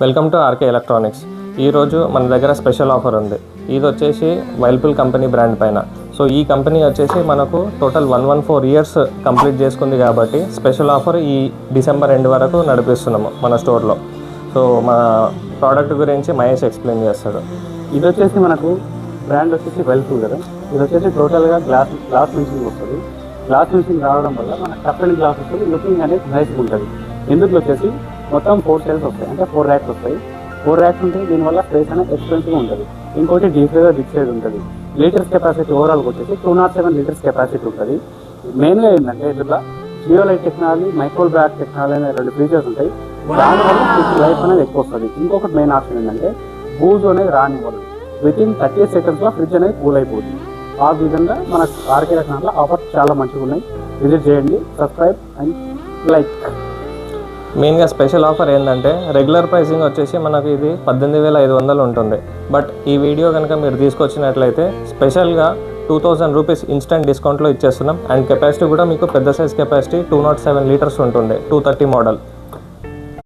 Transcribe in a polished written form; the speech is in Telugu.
Welcome to RK electronics. ఈరోజు మన దగ్గర స్పెషల్ ఆఫర్ ఉంది. ఇది వచ్చేసి వైర్పూల్ కంపెనీ బ్రాండ్ పైన. సో ఈ కంపెనీ వచ్చేసి మనకు టోటల్ 114 ఇయర్స్ కంప్లీట్ చేసుకుంది కాబట్టి స్పెషల్ ఆఫర్ ఈ డిసెంబర్ ఎండ్ వరకు నడిపిస్తున్నాము మన స్టోర్లో. సో మన ప్రోడక్ట్ గురించి మహేష్ ఎక్స్ప్లెయిన్ చేస్తాడు. ఇది వచ్చేసి మనకు బ్రాండ్ వచ్చేసి వైర్పూల్ కదా. ఇది వచ్చేసి టోటల్గా గ్లాస్ మిషింగ్ వస్తుంది. గ్లాస్ మిషింగ్ రావడం వల్ల మన టఫ్ అండ్ గ్లాస్ వస్తుంది, లుకింగ్ అనేది నైస్గా ఉంటుంది. ఇందులో వచ్చేసి మొత్తం 4 సెల్స్ వస్తాయి, అంటే 4 ర్యాక్స్ వస్తాయి. 4 ర్యాక్స్ ఉంటాయి. దీనివల్ల స్పేస్ అనేది ఎక్స్పెన్సివ్గా ఉంటుంది. ఇంకోటి డీఫ్రీజర్ బిగ్ సైజ్ ఉంటుంది. లీటర్స్ కెపాసిటీ ఓవరాల్గా వచ్చేసి 207 లీటర్స్ కెపాసిటీ ఉంటుంది. మెయిన్గా ఏంటంటే ఇందులో జియోలైట్ టెక్నాలజీ, మైక్రోల్ బ్యాక్ టెక్నాలజీ అనే 2 ఫీచర్స్ ఉంటాయి. దానివల్ల లైఫ్ అనేది ఎక్కువ వస్తుంది. ఇంకొకటి మెయిన్ ఆప్షన్ ఏంటంటే బూజ్ అనేది రానివ్వదు. వితిన్ 30 సెకండ్స్లో ఫ్రిడ్జ్ అనేది కూల్ అయిపోతుంది. ఆ విధంగా మన ఆర్కే ఎలక్ట్రానిక్స్లో ఆఫర్స్ చాలా మంచిగా ఉన్నాయి. విజిట్ చేయండి, సబ్స్క్రైబ్ అండ్ లైక్. మెయిన్గా స్పెషల్ ఆఫర్ ఏంటంటే రెగ్యులర్ ప్రైసింగ్ వచ్చేసి మనకు ఇది 18,500 ఉంటుంది. బట్ ఈ వీడియో కనుక మీరు తీసుకొచ్చినట్లయితే స్పెషల్గా 2000 రూపీస్ ఇన్స్టెంట్ డిస్కౌంట్లో ఇచ్చేస్తున్నాం. అండ్ కెపాసిటీ కూడా మీకు పెద్ద సైజ్ కెపాసిటీ 207 లీటర్స్ ఉంటుంది, 230 మోడల్.